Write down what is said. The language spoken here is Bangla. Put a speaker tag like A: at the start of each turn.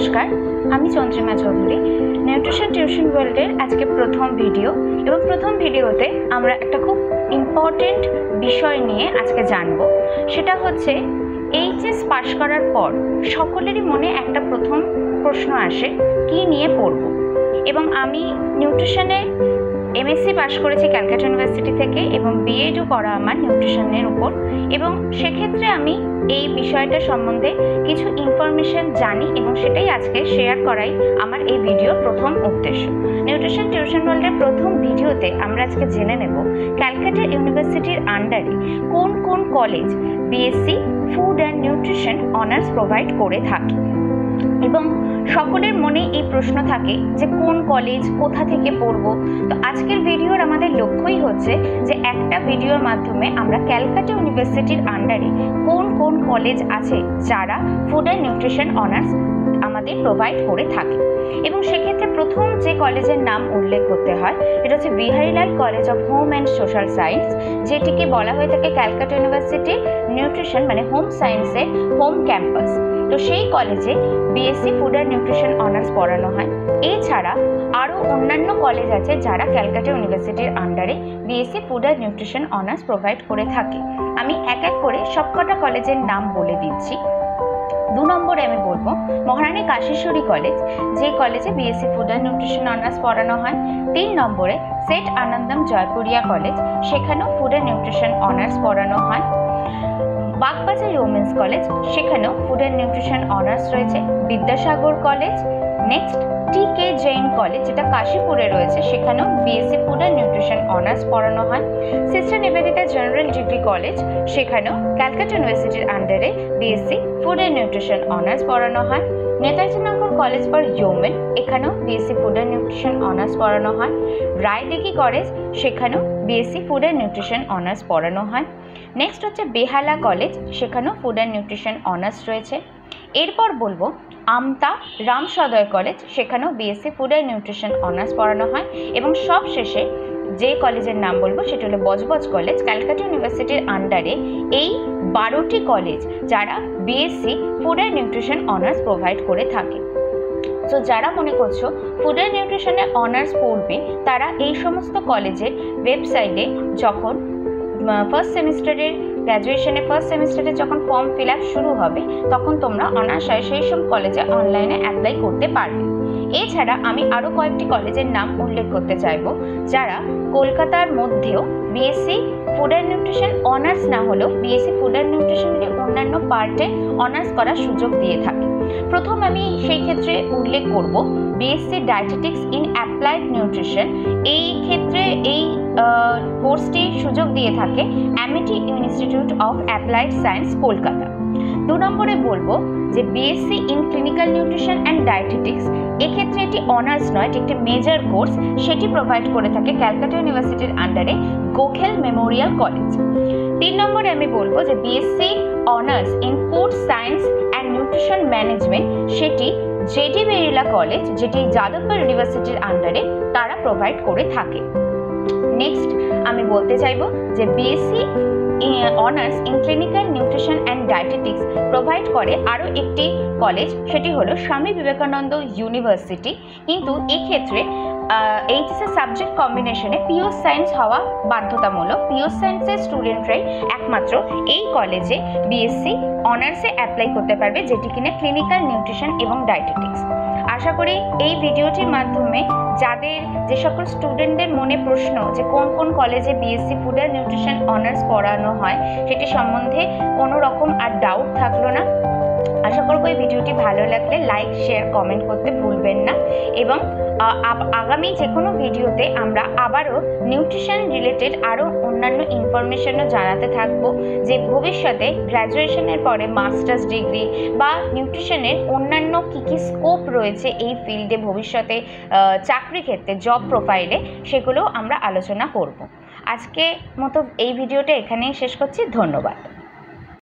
A: নমস্कार, আমি চন্দ্রিমা চৌধুরী। নিউট্রিশন টিউশন ওয়ার্ল্ডের আজকে প্রথম ভিডিও এবং প্রথম ভিডিওতে আমরা একটা খুব ইম্পর্টেন্ট বিষয় নিয়ে আজকে জানব। সেটা হচ্ছে এইচএস পাশ করার পর সকলেরই মনে একটা প্রথম প্রশ্ন আসে, কি নিয়ে পড়ব। এবং আমি নিউট্রিশনে এমএসসি পাশ করেছি ক্যালকাটা ইউনিভার্সিটি থেকে এবং বিএডও করা আমার নিউট্রিশনের উপর, এবং সেক্ষেত্রে আমি এই বিষয়টা সম্বন্ধে কিছু ইনফরমেশন জানি এবং সেটাই আজকে শেয়ার করাই আমার এই ভিডিওর প্রথম উদ্দেশ্য। নিউট্রিশন টিউশন ওয়ার্ল্ডের প্রথম ভিডিওতে আমরা আজকে জেনে নেব ক্যালকাটা ইউনিভার্সিটির আন্ডারে কোন কোন college BSc food and nutrition honours provide করে থাকে। এবং সকলের মনে এই প্রশ্ন থাকে যে কোন কলেজ, কোথা থেকে পড়ব। তো আজকের ভিডিওর আমাদের লক্ষ্যই হচ্ছে যে একটা ভিডিওর মাধ্যমে আমরা ক্যালকাটা ইউনিভার্সিটির আন্ডারে কোন কোন কলেজ আছে যারা ফুড অ্যান্ড নিউট্রিশন অনার্স আমাদের প্রোভাইড করে থাকে। এবং সেক্ষেত্রে প্রথম যে কলেজের নাম উল্লেখ করতে হয় এটা হচ্ছে Biharilal college of home and social science, যেটিকে বলা হয়ে থাকে ক্যালকাটা ইউনিভার্সিটির নিউট্রিশন মানে হোম সায়েন্সের হোম ক্যাম্পাস। তো সেই কলেজে BSc food and nutrition honours পড়ানো হয়। এছাড়া আরও অন্যান্য কলেজ আছে যারা ক্যালকাটা ইউনিভার্সিটির আন্ডারে BSc food and nutrition honours provide করে থাকে। আমি এক এক করে সবকটা কলেজের নাম বলে দিচ্ছি। 2 নম্বরে আমি বলবো মহারানী কাশীশ্বরী কলেজ, যে কলেজে BSc food and nutrition honours পড়ানো হয়। 3 নম্বরে সেট আনন্দম জয়পুরিয়া কলেজ, সেখানেও ফুড অ্যান্ড নিউট্রিশন অনার্স পড়ানো হয়। বাগবাজার উমেন্স কলেজ, সেখানেও ফুড অ্যান্ড নিউট্রিশন অনার্স রয়েছে। বিদ্যাসাগর কলেজ, নেক্সট টিকে জৈন কলেজ যেটা কাশীপুরে রয়েছে, সেখানেও BSc food and nutrition honours পড়ানো হয়। Sister Nivedita general degree college, সেখানেও ক্যালকাটা ইউনিভার্সিটির আন্ডারে BSc food and nutrition honours পড়ানো হয়। নেতাজি নগর কলেজ ফর হিউম্যান, এখানেও BSc food and nutrition honours পড়ানো হয়। রায়দিঘি কলেজ, সেখানেও BSc food and nutrition honours পড়ানো হয়। নেক্সট হচ্ছে বেহালা কলেজ, সেখানেও ফুড অ্যান্ড নিউট্রিশন অনার্স রয়েছে। এরপর বলবো আমতা রামসদয় কলেজ, সেখানেও BSc food and nutrition honours পড়ানো হয়। এবং সব শেষে যে কলেজের নাম বলবো সেটা হলো বজবজ কলেজ, ক্যালকাটা ইউনিভার্সিটির আন্ডারে এই 12টি কলেজ যারা BSc food and nutrition honours provide করে থাকে। তো যারা মনে করছো ফুড অ্যান্ড নিউট্রিশনে অনার্স পড়বে তারা এই সমস্ত কলেজের ওয়েবসাইটে যখন ফার্স্ট সেমিস্টারের গ্র্যাজুয়েশনের ফার্স্ট সেমিস্টারে যখন ফর্ম ফিল আপ শুরু হবে তখন তোমরা অনার্সায় সেই সব কলেজে অনলাইনে অ্যাপ্লাই করতে পারবে। এছাড়া আমি আরও কয়েকটি কলেজের নাম উল্লেখ করতে চাইব যারা কলকাতার মধ্যেও BSc food and nutrition honours না হলেও বিএসসি ফুড অ্যান্ড নিউট্রিশনের অন্যান্য পার্টে অনার্স করার সুযোগ দিয়ে থাকে। প্রথম আমি সেই ক্ষেত্রে উল্লেখ করব BSc dietetics in applied nutrition. এই ক্ষেত্রে এই কোর্সটি সুযোগ দিয়ে থাকে Amity institute of applied science Kolkata. 2 নম্বরে বলবো যে BSc in clinical nutrition and dietetics, এক্ষেত্রে এটি অনার্স নয়, এটি একটি মেজর কোর্স, সেটি প্রোভাইড করে থাকে ক্যালকাটা ইউনিভার্সিটির আন্ডারে গোখেল মেমোরিয়াল কলেজ। 3 নম্বরে আমি বলবো যে BSc honours in food science and nutrition management, সেটি জেডি বিড়লা কলেজ যেটি যাদবপুর ইউনিভার্সিটির আন্ডারে তারা প্রোভাইড করে থাকে। নেক্সট আমি বলতে চাইব যে BSc honours in clinical nutrition and dietetics provide করে আরও একটি কলেজ, সেটি হলো স্বামী বিবেকানন্দ ইউনিভার্সিটি। কিন্তু এক্ষেত্রে এইচএসের সাবজেক্ট কম্বিনেশনে পিওর সায়েন্স হওয়া বাধ্যতামূলক। পিওর সায়েন্সের স্টুডেন্টরাই একমাত্র এই কলেজে বিএসসি অনার্সে অ্যাপ্লাই করতে পারবে, যেটি কিনা ক্লিনিক্যাল নিউট্রিশন এবং ডায়েটেটিক্স। আশা করি এই ভিডিওটির মাধ্যমে যাদের যে সকল স্টুডেন্টদের মনে প্রশ্ন যে কোন কোন কলেজে BSc food and nutrition honours পড়ানো হয় সেটি সম্বন্ধে কোনো রকম আর ডাউট থাকলো না। আশা করবো এই ভিডিওটি ভালো লাগলে লাইক, শেয়ার, কমেন্ট করতে ভুলবেন না। এবং আগামী যে কোনো ভিডিওতে আমরা আবারও নিউট্রিশন রিলেটেড আরও অন্যান্য ইনফরমেশনও জানাতে থাকবো, যে ভবিষ্যতে গ্র্যাজুয়েশনের পরে মাস্টার্স ডিগ্রি বা নিউট্রিশনের অন্যান্য কী কী স্কোপ রয়েছে এই ফিল্ডে ভবিষ্যতে চাকরি ক্ষেত্রে জব প্রোফাইলে, সেগুলো আমরা আলোচনা করব। আজকে মতো এই ভিডিওটা এখানেই শেষ করছি। ধন্যবাদ।